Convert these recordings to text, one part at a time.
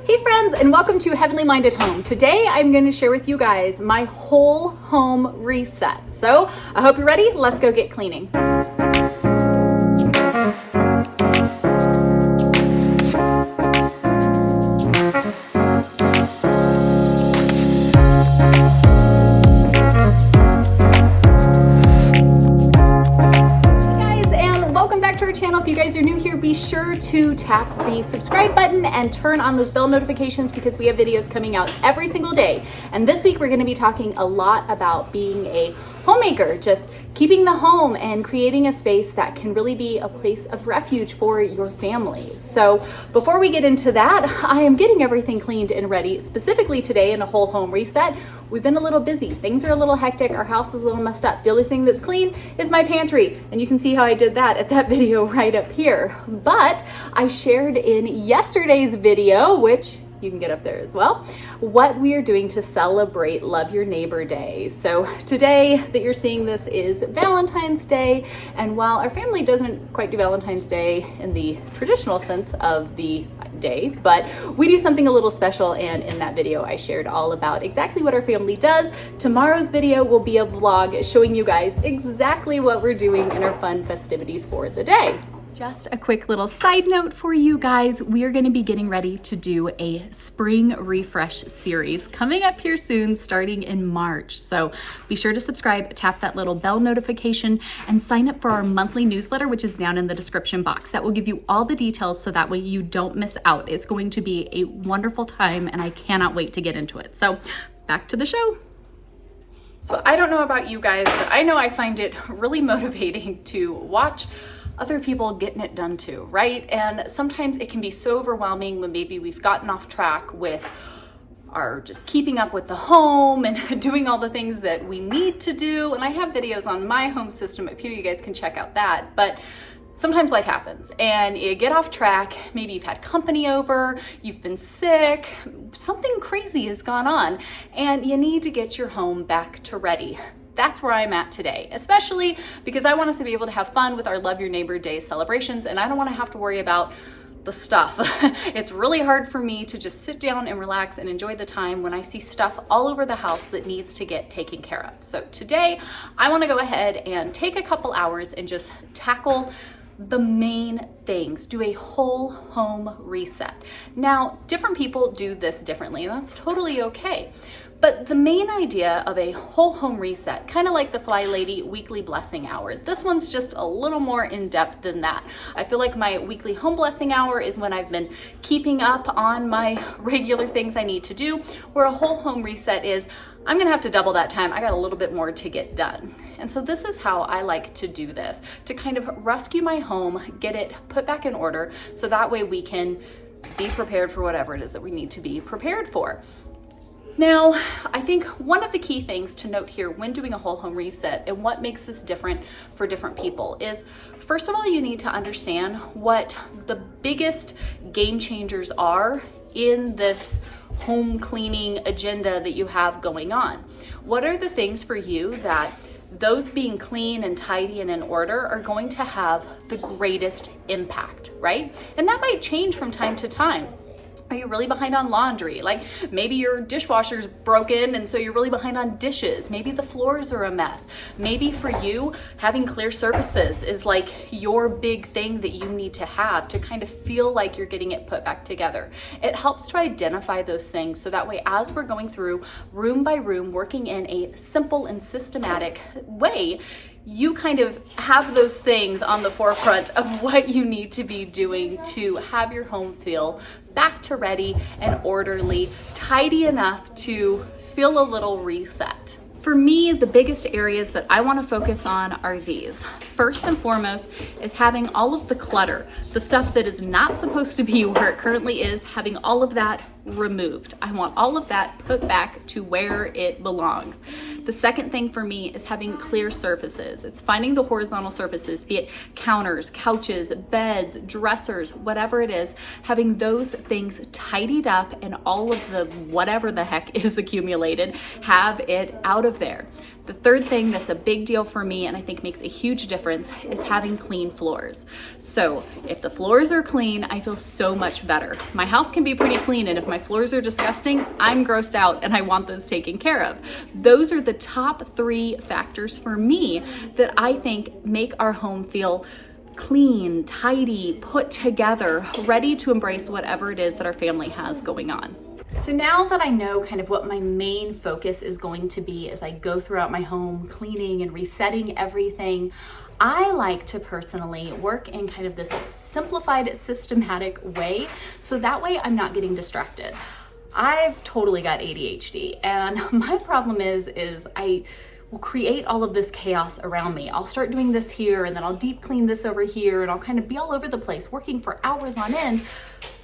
Hey friends, and welcome to Heavenly Minded Home. Today I'm going to share with you guys my whole home reset. So I hope you're ready. Let's go get cleaning. If you guys are new here, be sure to tap the subscribe button and turn on those bell notifications because we have videos coming out every single day. And this week we're going to be talking a lot about being a homemaker, just keeping the home and creating a space that can really be a place of refuge for your family. So before we get into that, I am getting everything cleaned and ready. Specifically today in a whole home reset, we've been a little busy. Things are a little hectic. Our house is a little messed up. The only thing that's clean is my pantry. And you can see how I did that at that video right up here. But I shared in yesterday's video, which you can get up there as well, what we are doing to celebrate Love Your Neighbor Day. So today that you're seeing this is Valentine's Day. And while our family doesn't quite do Valentine's Day in the traditional sense of the day, but we do something a little special. And in that video, I shared all about exactly what our family does. Tomorrow's video will be a vlog showing you guys exactly what we're doing in our fun festivities for the day. Just a quick little side note for you guys. We are going to be getting ready to do a spring refresh series coming up here soon, starting in March. So be sure to subscribe, tap that little bell notification, and sign up for our monthly newsletter, which is down in the description box. That will give you all the details so that way you don't miss out. It's going to be a wonderful time and I cannot wait to get into it. So back to the show. So I don't know about you guys, but I know I find it really motivating to watch other people getting it done too, right? And sometimes it can be so overwhelming when maybe we've gotten off track with our just keeping up with the home and doing all the things that we need to do. And I have videos on my home system up here, you guys can check out that. But sometimes life happens and you get off track. Maybe you've had company over, you've been sick, something crazy has gone on, and you need to get your home back to ready. That's where I'm at today, especially because I want us to be able to have fun with our Love Your Neighbor Day celebrations, and I don't want to have to worry about the stuff. It's really hard for me to just sit down and relax and enjoy the time when I see stuff all over the house that needs to get taken care of. So today, I want to go ahead and take a couple hours and just tackle the main things, do a whole home reset. Now, different people do this differently, and that's totally okay. But the main idea of a whole home reset, kind of like the Fly Lady weekly blessing hour, this one's just a little more in depth than that. I feel like my weekly home blessing hour is when I've been keeping up on my regular things I need to do, where a whole home reset is, I'm gonna have to double that time. I got a little bit more to get done. And so this is how I like to do this, to kind of rescue my home, get it put back in order, so that way we can be prepared for whatever it is that we need to be prepared for. Now, I think one of the key things to note here when doing a whole home reset and what makes this different for different people is, first of all, you need to understand what the biggest game changers are in this home cleaning agenda that you have going on. What are the things for you that those being clean and tidy and in order are going to have the greatest impact, right? And that might change from time to time. Are you really behind on laundry? Like maybe your dishwasher's broken and so you're really behind on dishes. Maybe the floors are a mess. Maybe for you, having clear surfaces is like your big thing that you need to have to kind of feel like you're getting it put back together. It helps to identify those things so that way as we're going through room by room, working in a simple and systematic way, you kind of have those things on the forefront of what you need to be doing to have your home feel back to ready and orderly, tidy enough to feel a little reset. For me, the biggest areas that I want to focus on are these. First and foremost is having all of the clutter, the stuff that is not supposed to be where it currently is, having all of that removed. I want all of that put back to where it belongs. The second thing for me is having clear surfaces. It's finding the horizontal surfaces, be it counters, couches, beds, dressers, whatever it is, having those things tidied up and all of the whatever the heck is accumulated, have it out of there. The third thing that's a big deal for me and I think makes a huge difference is having clean floors. So if the floors are clean, I feel so much better. My house can be pretty clean, and if my floors are disgusting, I'm grossed out and I want those taken care of. Those are the top 3 factors for me that I think make our home feel clean, tidy, put together, ready to embrace whatever it is that our family has going on. So now that I know kind of what my main focus is going to be as I go throughout my home, cleaning and resetting everything, I like to personally work in kind of this simplified, systematic way, so that way I'm not getting distracted. I've totally got ADHD, and my problem is I will create all of this chaos around me. I'll start doing this here, and then I'll deep clean this over here, and I'll kind of be all over the place, working for hours on end,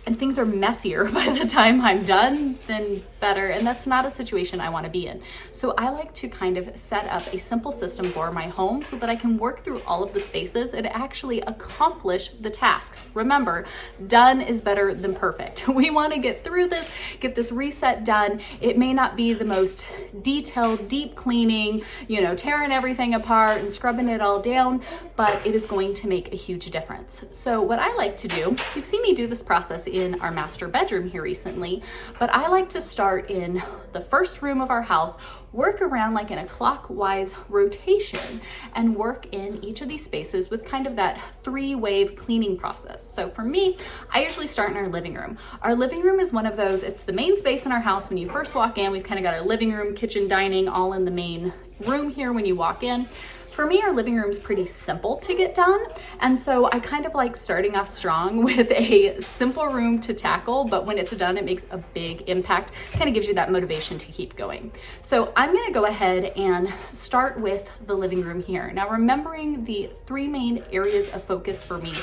and things are messier by the time I'm done than better, and that's not a situation I want to be in. So I like to kind of set up a simple system for my home so that I can work through all of the spaces and actually accomplish the tasks. Remember, done is better than perfect. We want to get through this, get this reset done. It may not be the most detailed, deep cleaning, tearing everything apart and scrubbing it all down, but it is going to make a huge difference. So what I like to do, you've seen me do this process in our master bedroom here recently, but I like to start in the first room of our house, work around like in a clockwise rotation, and work in each of these spaces with kind of that 3-wave cleaning process. So for me, I usually start in our living room. Our living room is one of those, it's the main space in our house. When you first walk in, we've kind of got our living room, kitchen, dining, all in the main room here when you walk in. For me, our living room is pretty simple to get done, and so I kind of like starting off strong with a simple room to tackle, but when it's done, it makes a big impact, kind of gives you that motivation to keep going. So I'm gonna go ahead and start with the living room here. Now, remembering the 3 main areas of focus for me,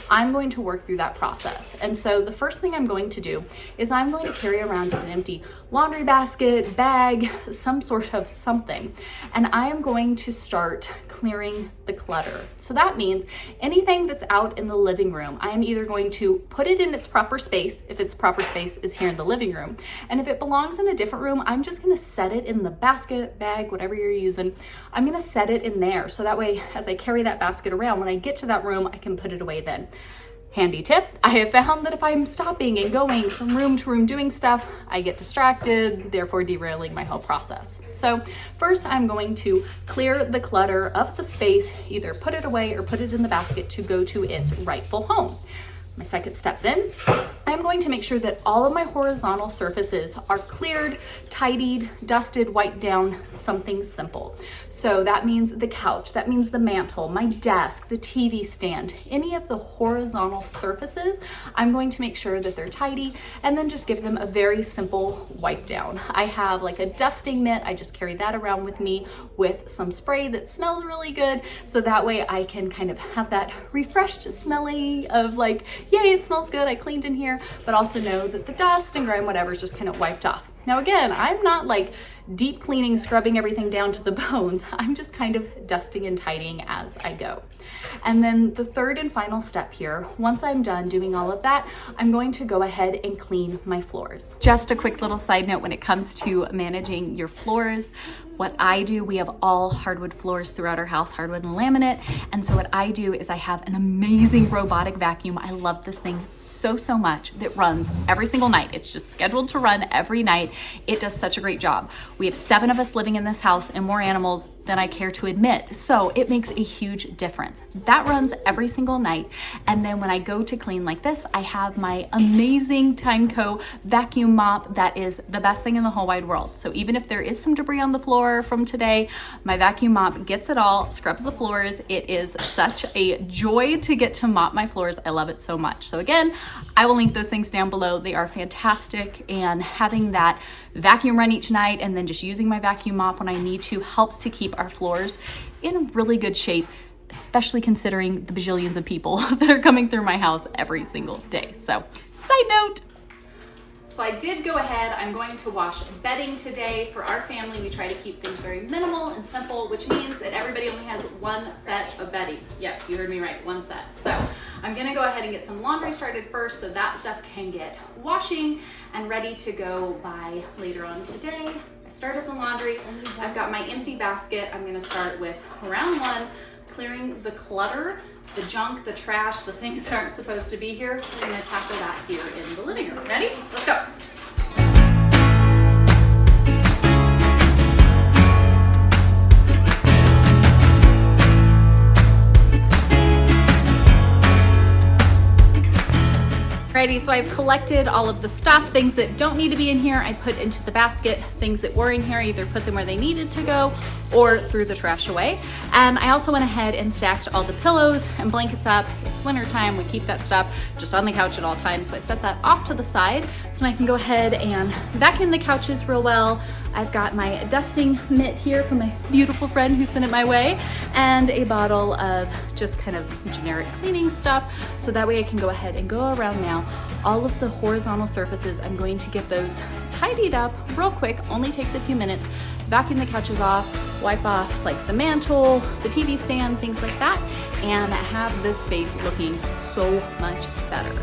I'm going to work through that process. And so the first thing I'm going to do is I'm going to carry around just an empty laundry basket, bag, some sort of something, and I am going to start clearing the clutter. So that means anything that's out in the living room, I am either going to put it in its proper space, if its proper space is here in the living room, and if it belongs in a different room, I'm just gonna set it in the basket, bag, whatever you're using, I'm gonna set it in there. So that way, as I carry that basket around, when I get to that room, I can put it away then. Handy tip, I have found that if I'm stopping and going from room to room doing stuff, I get distracted, therefore derailing my whole process. So first I'm going to clear the clutter of the space, either put it away or put it in the basket to go to its rightful home. My second step then, I'm going to make sure that all of my horizontal surfaces are cleared, tidied, dusted, wiped down, something simple. So that means the couch, that means the mantle, my desk, the TV stand, any of the horizontal surfaces, I'm going to make sure that they're tidy and then just give them a very simple wipe down. I have like a dusting mitt, I just carry that around with me with some spray that smells really good. So that way I can kind of have that refreshed smelling of like, yay, it smells good, I cleaned in here, but also know that the dust and grime, whatever, is just kind of wiped off. Now again, I'm not like deep cleaning, scrubbing everything down to the bones. I'm just kind of dusting and tidying as I go. And then the third and final step here, once I'm done doing all of that, I'm going to go ahead and clean my floors. Just a quick little side note when it comes to managing your floors, what I do, we have all hardwood floors throughout our house, hardwood and laminate. And so what I do is I have an amazing robotic vacuum. I love this thing so much that runs every single night. It's just scheduled to run every night. It does such a great job. We have 7 of us living in this house and more animals than I care to admit. So it makes a huge difference. That runs every single night. And then when I go to clean like this, I have my amazing Timeco vacuum mop that is the best thing in the whole wide world. So even if there is some debris on the floor from today, my vacuum mop gets it all, scrubs the floors. It is such a joy to get to mop my floors. I love it so much. So again, I will link those things down below. They are fantastic, and having that vacuum run each night and then just using my vacuum mop when I need to helps to keep our floors in really good shape, especially considering the bajillions of people that are coming through my house every single day. So, side note. So I did go ahead, I'm going to wash bedding today. For our family, we try to keep things very minimal and simple, which means that everybody only has 1 set of bedding. Yes, you heard me right, 1 set. So I'm gonna go ahead and get some laundry started first so that stuff can get washing and ready to go by later on today. I started the laundry. I've got my empty basket. I'm gonna start with round one, clearing the clutter, the junk, the trash, the things that aren't supposed to be here. We're gonna tackle that here in the living room. Ready? Let's go. Alrighty, so I've collected all of the stuff, things that don't need to be in here, I put into the basket. Things that were in here, I either put them where they needed to go or threw the trash away. And I also went ahead and stacked all the pillows and blankets up. It's winter time, we keep that stuff just on the couch at all times. So I set that off to the side so I can go ahead and vacuum the couches real well. I've got my dusting mitt here from my beautiful friend who sent it my way, and a bottle of just kind of generic cleaning stuff. So that way I can go ahead and go around now. All of the horizontal surfaces, I'm going to get those tidied up real quick, only takes a few minutes. Vacuum the couches off, wipe off like the mantle, the TV stand, things like that, and have this space looking so much better.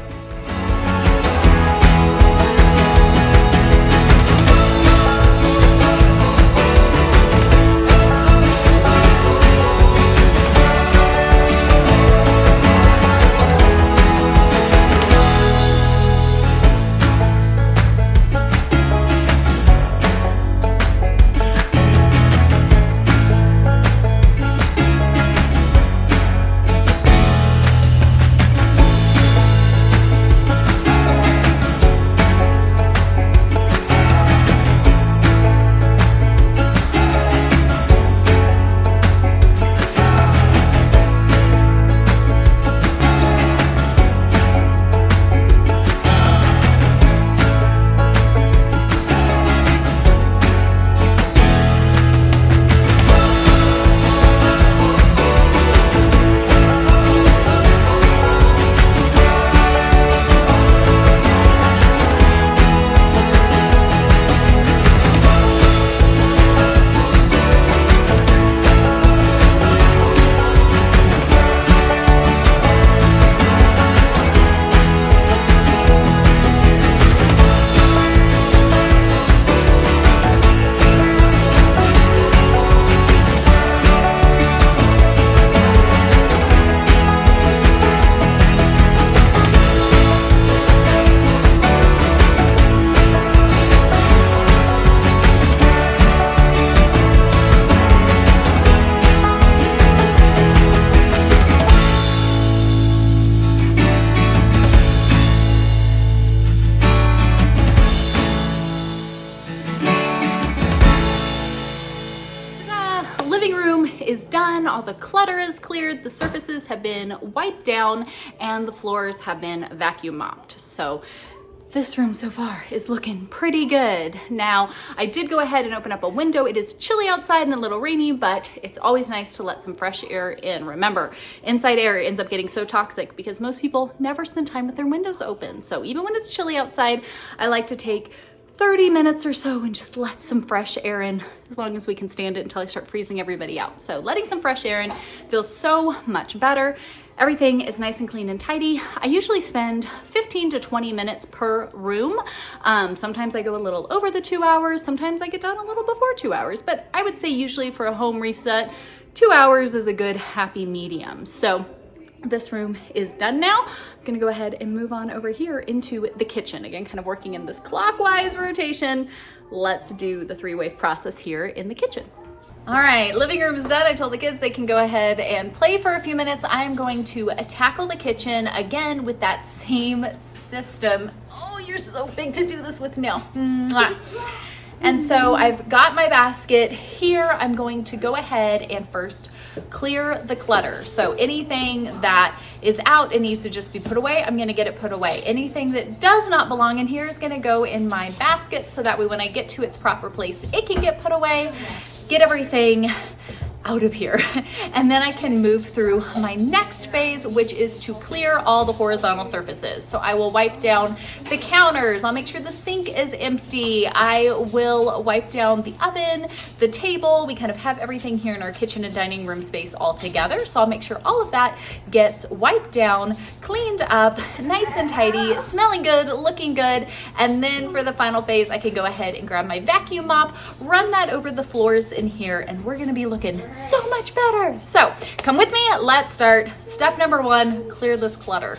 Is done, all the clutter is cleared, the surfaces have been wiped down, and the floors have been vacuum mopped. So this room so far is looking pretty good. Now, I did go ahead and open up a window. It is chilly outside and a little rainy, but it's always nice to let some fresh air in. Remember, inside air ends up getting so toxic because most people never spend time with their windows open. So even when it's chilly outside, I like to take 30 minutes or so and just let some fresh air in, as long as we can stand it until I start freezing everybody out. So letting some fresh air in feels so much better. Everything is nice and clean and tidy. I usually spend 15 to 20 minutes per room. Sometimes I go a little over the 2 hours. Sometimes I get done a little before 2 hours, but I would say usually for a home reset, 2 hours is a good happy medium. So this room is done now. I'm gonna go ahead and move on over here into the kitchen. Again, kind of working in this clockwise rotation. Let's do the 3-wave process here in the kitchen. All right, living room is done. I told the kids they can go ahead and play for a few minutes. I'm going to tackle the kitchen again with that same system. Oh, you're so big to do this with now. Mwah. And so I've got my basket here. I'm going to go ahead and first clear the clutter. So anything that is out and needs to just be put away, I'm gonna get it put away. Anything that does not belong in here is gonna go in my basket so that way when I get to its proper place, it can get put away. Get everything out of here. And then I can move through my next phase, which is to clear all the horizontal surfaces. So I will wipe down the counters. I'll make sure the sink is empty. I will wipe down the oven, the table. We kind of have everything here in our kitchen and dining room space all together. So I'll make sure all of that gets wiped down, cleaned up, nice and tidy, smelling good, looking good. And then for the final phase, I can go ahead and grab my vacuum mop, run that over the floors in here, and we're gonna be looking so much better. So come with me, let's start. Step number 1, clear this clutter.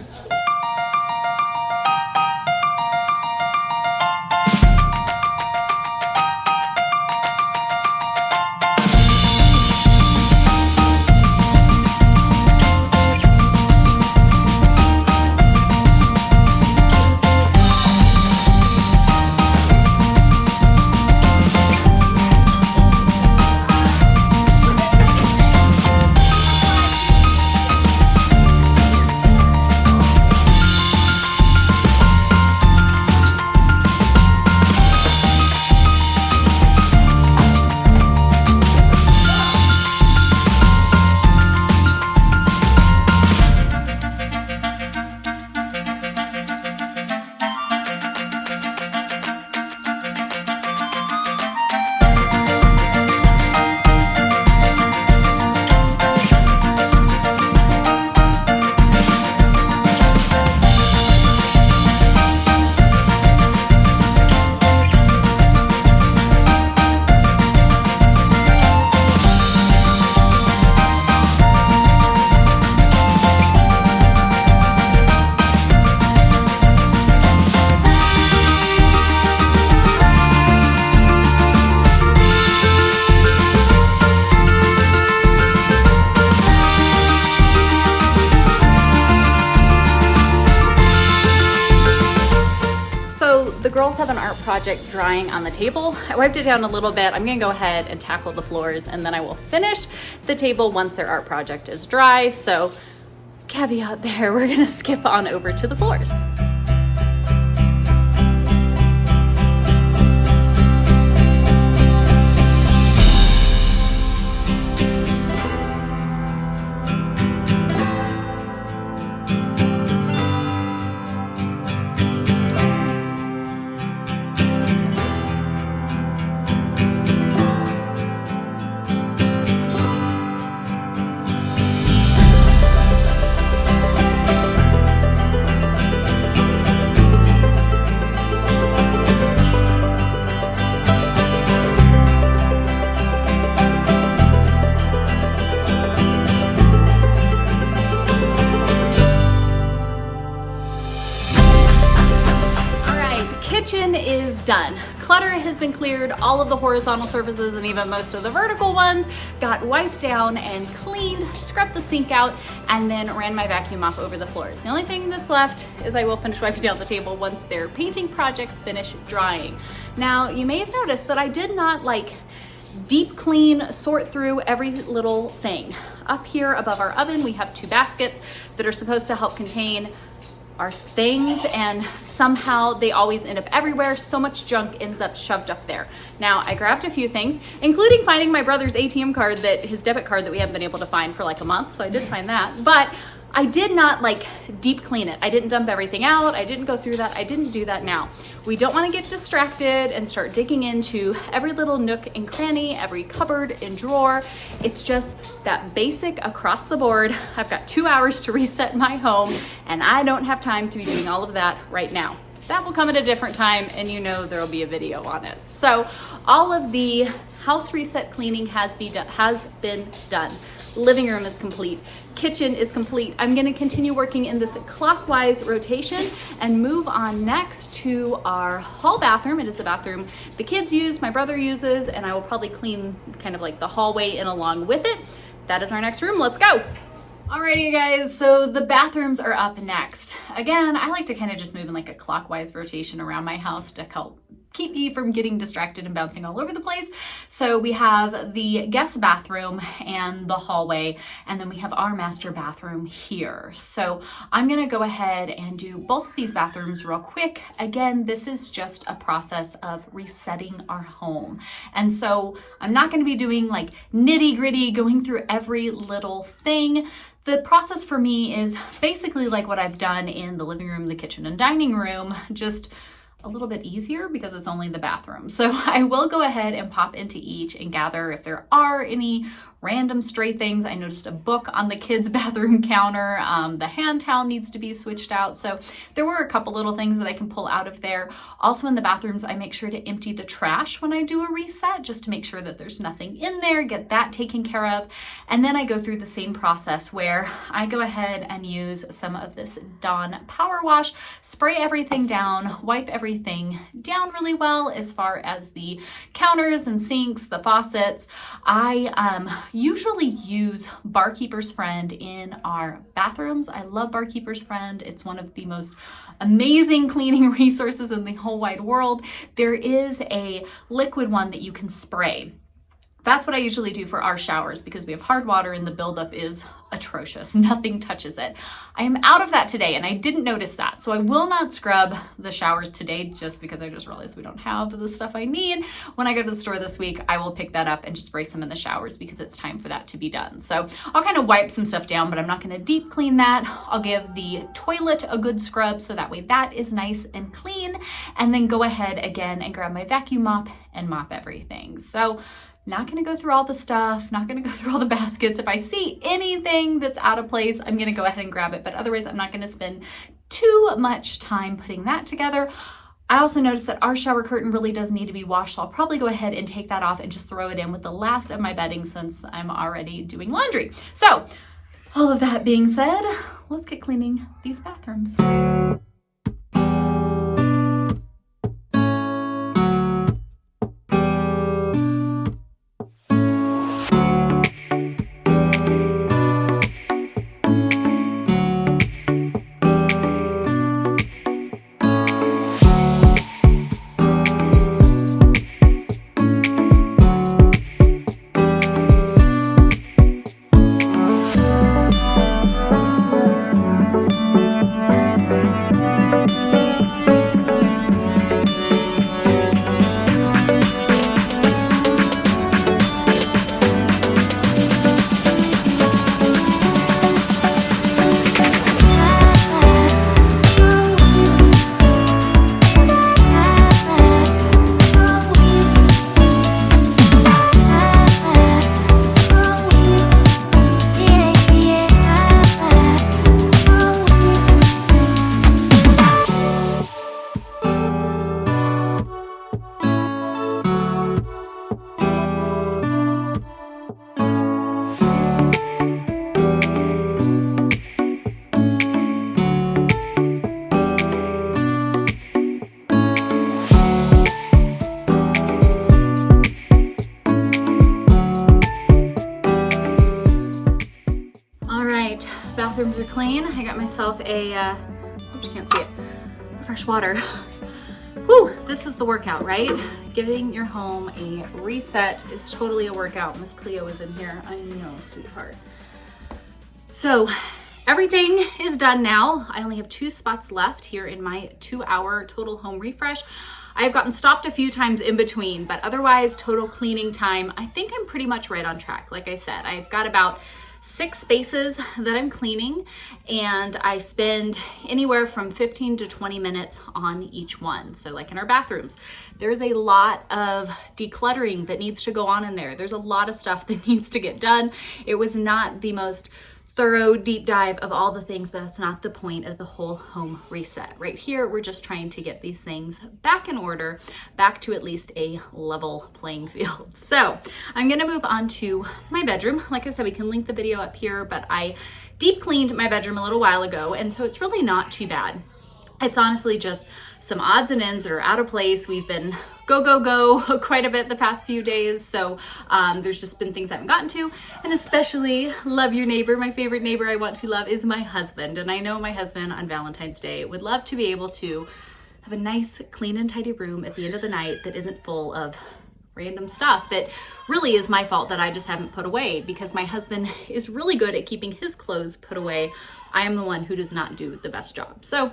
The girls have an art project drying on the table. I wiped it down a little bit. I'm gonna go ahead and tackle the floors, and then I will finish the table once their art project is dry. So caveat there, we're gonna skip on over to the floors. Kitchen is done. Clutter has been cleared. All of the horizontal surfaces and even most of the vertical ones got wiped down and cleaned, scrubbed the sink out, and then ran my vacuum mop over the floors. The only thing that's left is I will finish wiping down the table once their painting projects finish drying. Now, you may have noticed that I did not deep clean, sort through every little thing. Up here above our oven, we have 2 baskets that are supposed to help contain our things, and somehow they always end up everywhere. So much junk ends up shoved up there. Now, I grabbed a few things, including finding my brother's ATM card, his debit card that we haven't been able to find for like a month, so I did find that. But I did not deep clean it. I didn't dump everything out. I didn't go through that. I didn't do that now. We don't want to get distracted and start digging into every little nook and cranny, every cupboard and drawer. It's just that basic across the board. I've got 2 hours to reset my home, and I don't have time to be doing all of that right now. That will come at a different time, and you know there will be a video on it. So all of the house reset cleaning has been done. Living room is complete. Kitchen is complete. I'm gonna continue working in this clockwise rotation and move on next to our hall bathroom. It is the bathroom the kids use, my brother uses, and I will probably clean kind of the hallway in along with it. That is our next room. Let's go. Alrighty, you guys, so the bathrooms are up next. Again, I like to kind of just move in a clockwise rotation around my house to help keep me from getting distracted and bouncing all over the place. So we have the guest bathroom and the hallway, and then we have our master bathroom here. So I'm gonna go ahead and do both of these bathrooms real quick. Again, this is just a process of resetting our home. And so I'm not gonna be doing like nitty gritty, going through every little thing. The process for me is basically like what I've done in the living room, the kitchen, and dining room, just a little bit easier because it's only the bathroom. So I will go ahead and pop into each and gather if there are any random stray things. I noticed a book on the kids' bathroom counter. The hand towel needs to be switched out. So there were a couple little things that I can pull out of there. Also in the bathrooms, I make sure to empty the trash when I do a reset, just to make sure that there's nothing in there, get that taken care of. And then I go through the same process where I go ahead and use some of this Dawn Power Wash, spray everything down, wipe everything down really well as far as the counters and sinks, the faucets. I usually use Barkeeper's Friend in our bathrooms. I love Barkeeper's Friend. It's one of the most amazing cleaning resources in the whole wide world. There is a liquid one that you can spray. That's what I usually do for our showers because we have hard water and the buildup is atrocious. Nothing touches it. I am out of that today and I didn't notice that. So I will not scrub the showers today just because I just realized we don't have the stuff I need. When I go to the store this week, I will pick that up and just spray some in the showers because it's time for that to be done. So I'll kind of wipe some stuff down, but I'm not going to deep clean that. I'll give the toilet a good scrub so that way that is nice and clean, and then go ahead again and grab my vacuum mop and mop everything. So not gonna go through all the stuff, not gonna go through all the baskets. If I see anything that's out of place, I'm gonna go ahead and grab it, but otherwise I'm not gonna spend too much time putting that together. I also noticed that our shower curtain really does need to be washed, so I'll probably go ahead and take that off and just throw it in with the last of my bedding since I'm already doing laundry. So all of that being said, let's get cleaning these bathrooms. Bathrooms are clean. I got myself a, oops, you can't see it, fresh water. Whew, this is the workout, right? Giving your home a reset is totally a workout. Miss Cleo is in here. I know, sweetheart. So everything is done now. I only have 2 spots left here in my 2-hour total home refresh. I've gotten stopped a few times in between, but otherwise total cleaning time, I think I'm pretty much right on track. Like I said, I've got about 6 spaces that I'm cleaning, and I spend anywhere from 15 to 20 minutes on each one. So like in our bathrooms, there's a lot of decluttering that needs to go on in there. There's a lot of stuff that needs to get done. It was not the most thorough deep dive of all the things, but that's not the point of the whole home reset. Right here, we're just trying to get these things back in order, back to at least a level playing field. So I'm gonna move on to my bedroom. Like I said, we can link the video up here, but I deep cleaned my bedroom a little while ago, and so it's really not too bad. It's honestly just some odds and ends that are out of place. We've been go quite a bit the past few days, so there's just been things I haven't gotten to, and especially love your neighbor. My favorite neighbor I want to love is my husband, and I know my husband on Valentine's Day would love to be able to have a nice clean and tidy room at the end of the night that isn't full of random stuff that really is my fault that I just haven't put away, because my husband is really good at keeping his clothes put away. I am the one who does not do the best job. So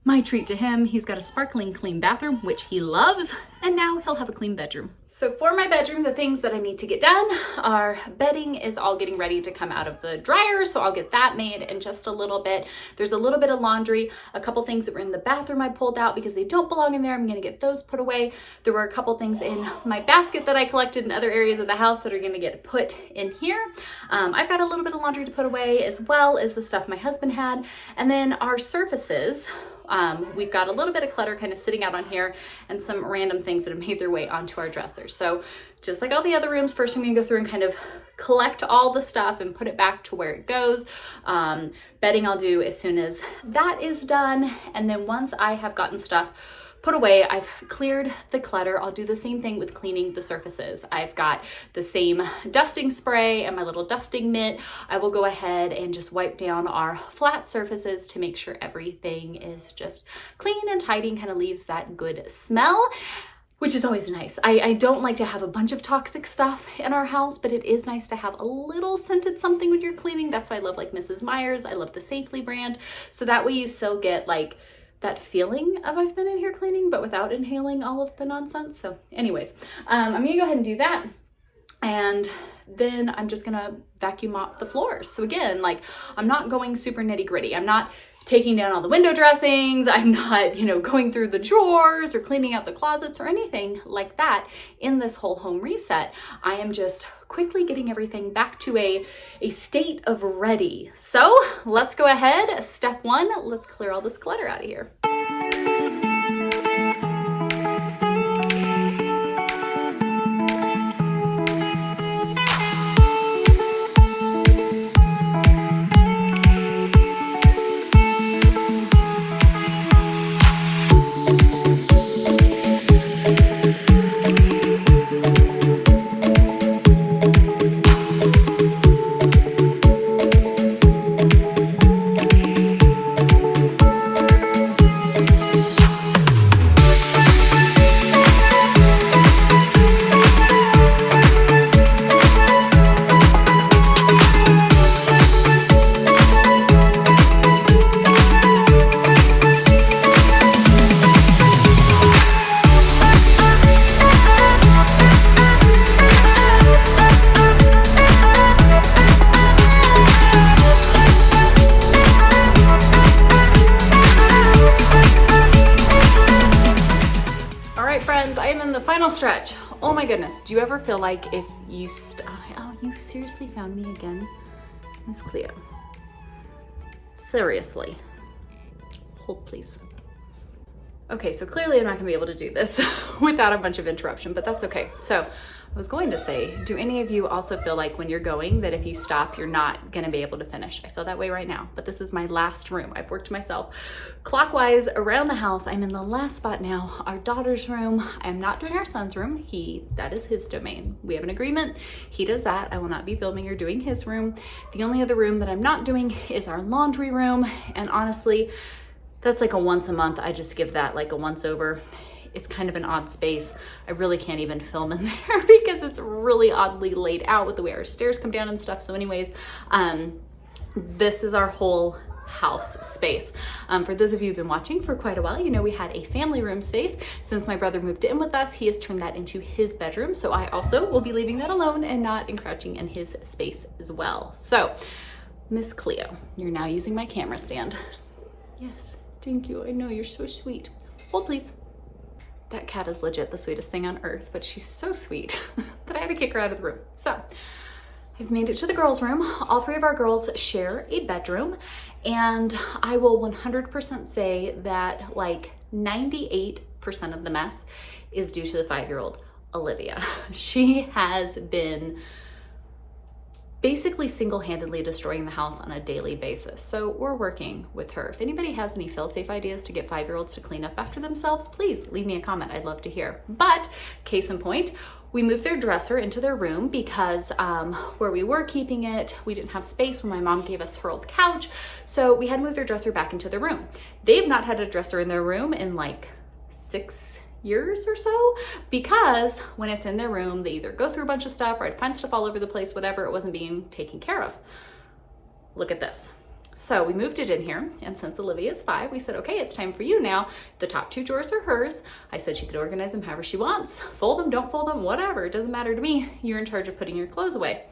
my treat to him, he's got a sparkling clean bathroom, which he loves, and now he'll have a clean bedroom. So for my bedroom, the things that I need to get done are bedding is all getting ready to come out of the dryer, so I'll get that made in just a little bit. There's a little bit of laundry, a couple things that were in the bathroom I pulled out because they don't belong in there. I'm gonna get those put away. There were a couple things in my basket that I collected in other areas of the house that are gonna get put in here. I've got a little bit of laundry to put away, as well as the stuff my husband had. And then our surfaces, we've got a little bit of clutter kind of sitting out on here and some random things that have made their way onto our dresser. So just like all the other rooms, first I'm gonna go through and kind of collect all the stuff and put it back to where it goes. Bedding I'll do as soon as that is done. And then once I have gotten stuff put away, I've cleared the clutter, I'll do the same thing with cleaning the surfaces. I've got the same dusting spray and my little dusting mitt. I will go ahead and just wipe down our flat surfaces to make sure everything is just clean and tidy and kind of leaves that good smell, which is always nice. I don't like to have a bunch of toxic stuff in our house, but it is nice to have a little scented something when you're cleaning. That's why I love like Mrs. Meyer's. I love the Safely brand. So that way you still get like that feeling of I've been in here cleaning, but without inhaling all of the nonsense. So anyways, I'm gonna go ahead and do that. And then I'm just gonna vacuum mop the floors. So again, like I'm not going super nitty gritty. I'm not taking down all the window dressings. I'm not, going through the drawers or cleaning out the closets or anything like that in this whole home reset. I am just quickly getting everything back to a state of ready. So let's go ahead. Step one, let's clear all this clutter out of here. Stretch. Oh my goodness. Do you ever feel like if you oh, you seriously found me again, Miss Cleo? Seriously. Hold please. Okay, so clearly I'm not gonna be able to do this without a bunch of interruption, but that's okay. So I was going to say, do any of you also feel like when you're going that if you stop, you're not gonna be able to finish? I feel that way right now, but this is my last room. I've worked myself clockwise around the house. I'm in the last spot now, our daughter's room. I'm not doing our son's room. That is his domain. We have an agreement. He does that. I will not be filming or doing his room. The only other room that I'm not doing is our laundry room. And honestly, that's like a once a month. I just give that like a once over. It's kind of an odd space. I really can't even film in there because it's really oddly laid out with the way our stairs come down and stuff. So anyways, this is our whole house space. For those of you who've been watching for quite a while, we had a family room space. Since my brother moved in with us, he has turned that into his bedroom. So I also will be leaving that alone and not encroaching in his space as well. So Miss Cleo, you're now using my camera stand. Yes, thank you. I know you're so sweet. Hold please. That cat is legit the sweetest thing on earth, but she's so sweet that I had to kick her out of the room. So I've made it to the girls' room. All three of our girls share a bedroom, and I will 100% say that like 98% of the mess is due to the 5-year-old Olivia. She has been basically single-handedly destroying the house on a daily basis. So we're working with her. If anybody has any fail-safe ideas to get 5-year-olds to clean up after themselves, please leave me a comment. I'd love to hear. But case in point, we moved their dresser into their room because where we were keeping it, we didn't have space when my mom gave us her old couch. So we had to move their dresser back into their room. They've not had a dresser in their room in like 6 years or so, because when it's in their room, they either go through a bunch of stuff or I'd find stuff all over the place, whatever, it wasn't being taken care of. Look at this. So we moved it in here, and since Olivia is 5, we said, okay, it's time for you now. The top 2 drawers are hers. I said she could organize them however she wants. Fold them, don't fold them, whatever. It doesn't matter to me. You're in charge of putting your clothes away.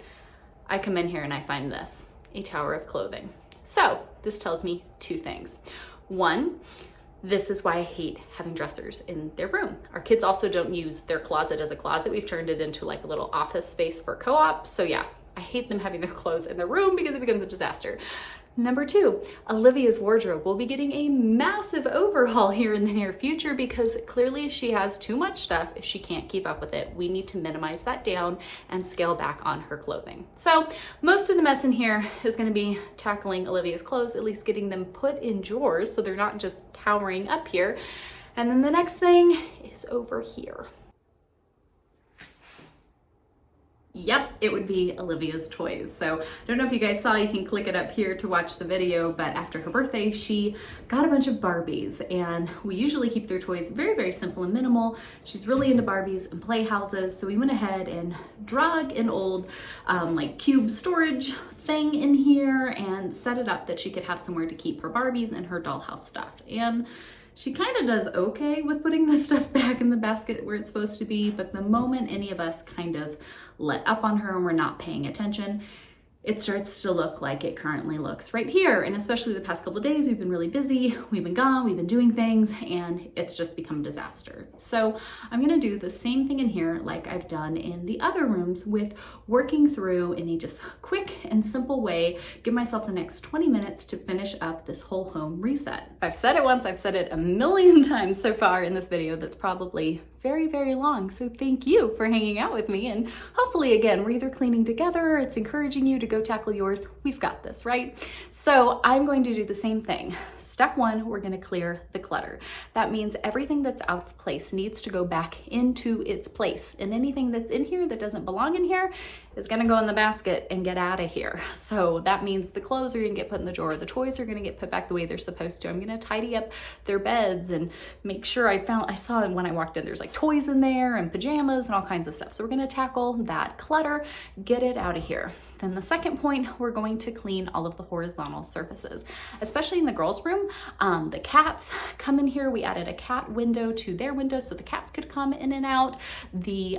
I come in here and I find this, a tower of clothing. So this tells me 2 things. 1, this is why I hate having dressers in their room. Our kids also don't use their closet as a closet. We've turned it into like a little office space for co-op. So yeah, I hate them having their clothes in their room because it becomes a disaster. Number 2, Olivia's wardrobe will be getting a massive overhaul here in the near future because clearly she has too much stuff if she can't keep up with it. We need to minimize that down and scale back on her clothing. So most of the mess in here is going to be tackling Olivia's clothes, at least getting them put in drawers so they're not just towering up here. And then the next thing is over here. Yep, it would be Olivia's toys. So I don't know if you guys saw, you can click it up here to watch the video, but after her birthday, she got a bunch of Barbies, and we usually keep their toys very, very simple and minimal. She's really into Barbies and playhouses. So we went ahead and drug an old like cube storage thing in here and set it up that she could have somewhere to keep her Barbies and her dollhouse stuff. And she kind of does okay with putting this stuff back in the basket where it's supposed to be, but the moment any of us kind of let up on her and we're not paying attention, it starts to look like it currently looks right here. And especially the past couple of days, we've been really busy, we've been gone, we've been doing things, and it's just become a disaster. So I'm gonna do the same thing in here like I've done in the other rooms with working through in a just quick and simple way, give myself the next 20 minutes to finish up this whole home reset. I've said it once, I've said it a million times so far in this video that's probably very, very long. So thank you for hanging out with me. And hopefully, again, we're either cleaning together, or it's encouraging you to go tackle yours. We've got this, right? So I'm going to do the same thing. Step 1, we're going to clear the clutter. That means everything that's out of place needs to go back into its place. And anything that's in here that doesn't belong in here is going to go in the basket and get out of here. So that means the clothes are going to get put in the drawer. The toys are going to get put back the way they're supposed to. I'm going to tidy up their beds and make sure I saw when I walked in, there's like toys in there and pajamas and all kinds of stuff. So we're going to tackle that clutter, get it out of here. Then the second point, we're going to clean all of the horizontal surfaces, especially in the girls' room. The cats come in here. We added a cat window to their window so the cats could come in and out.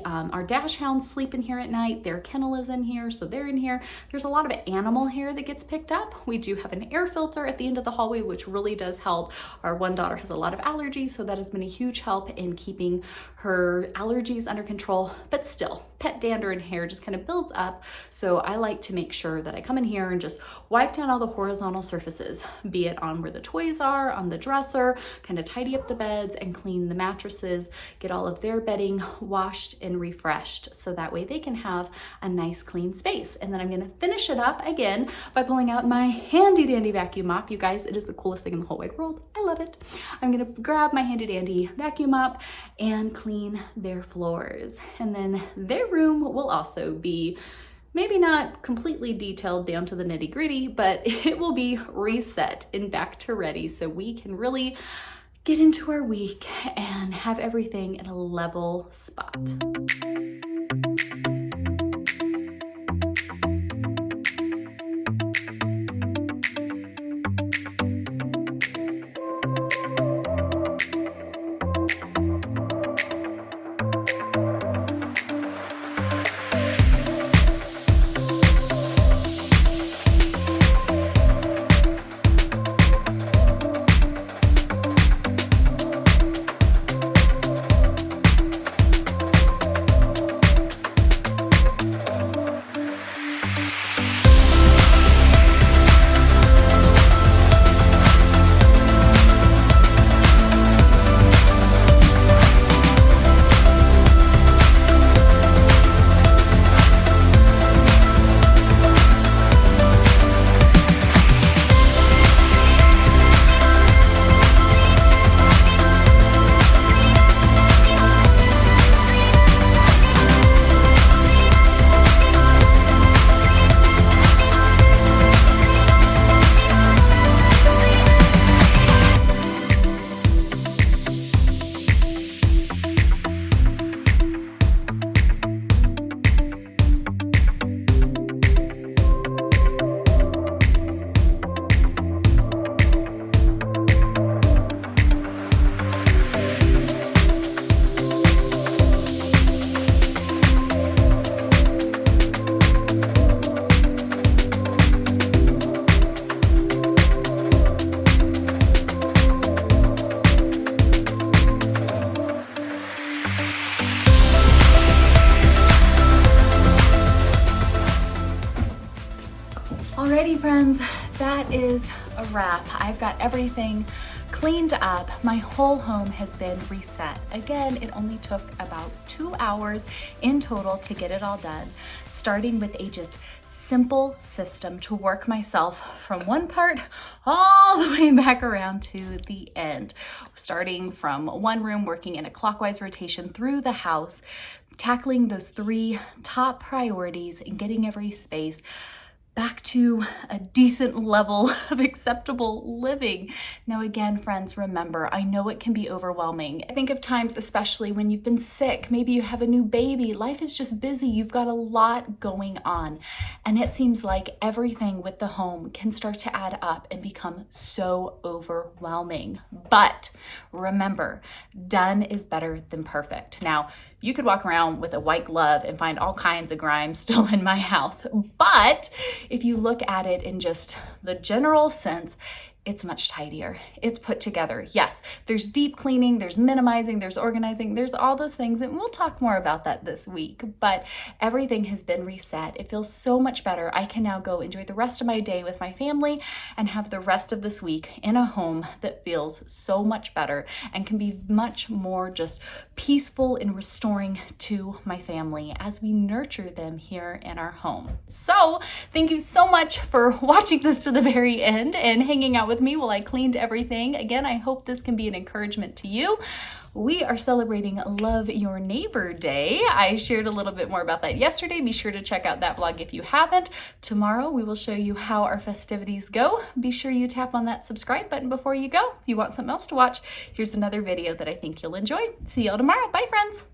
Our dash hounds sleep in here at night. Their kennel is in here, so they're in here. There's a lot of animal hair that gets picked up. We do have an air filter at the end of the hallway, which really does help. Our one daughter has a lot of allergies, so that has been a huge help in keeping her allergies under control, but still, pet dander and hair just kind of builds up. So I like to make sure that I come in here and just wipe down all the horizontal surfaces, be it on where the toys are, on the dresser, kind of tidy up the beds and clean the mattresses, get all of their bedding washed and refreshed so that way they can have a nice clean space. And then I'm going to finish it up again by pulling out my handy dandy vacuum mop. You guys, it is the coolest thing in the whole wide world. I love it. I'm going to grab my handy dandy vacuum mop and clean their floors. And then their room will also be maybe not completely detailed down to the nitty gritty, but it will be reset and back to ready so we can really get into our week and have everything in a level spot. friends, that is a wrap. I've got everything cleaned up. My whole home has been reset. Again, it only took about 2 hours in total to get it all done, starting with a just simple system to work myself from one part all the way back around to the end. Starting from one room, working in a clockwise rotation through the house, tackling those 3 top priorities and getting every space back to a decent level of acceptable living. Now again, friends, remember, I know it can be overwhelming. I think of times, especially when you've been sick, maybe you have a new baby, life is just busy, you've got a lot going on. And it seems like everything with the home can start to add up and become so overwhelming. But remember, done is better than perfect. Now, you could walk around with a white glove and find all kinds of grime still in my house. But if you look at it in just the general sense, it's much tidier. It's put together. Yes, there's deep cleaning, there's minimizing, there's organizing, there's all those things, and we'll talk more about that this week, but everything has been reset. It feels so much better. I can now go enjoy the rest of my day with my family and have the rest of this week in a home that feels so much better and can be much more just peaceful and restoring to my family as we nurture them here in our home. So thank you so much for watching this to the very end and hanging out with me while I cleaned everything. Again, I hope this can be an encouragement to you. We are celebrating Love Your Neighbor Day. I shared a little bit more about that yesterday. Be sure to check out that vlog if you haven't. Tomorrow, we will show you how our festivities go. Be sure you tap on that subscribe button before you go. If you want something else to watch, here's another video that I think you'll enjoy. See y'all tomorrow. Bye, friends.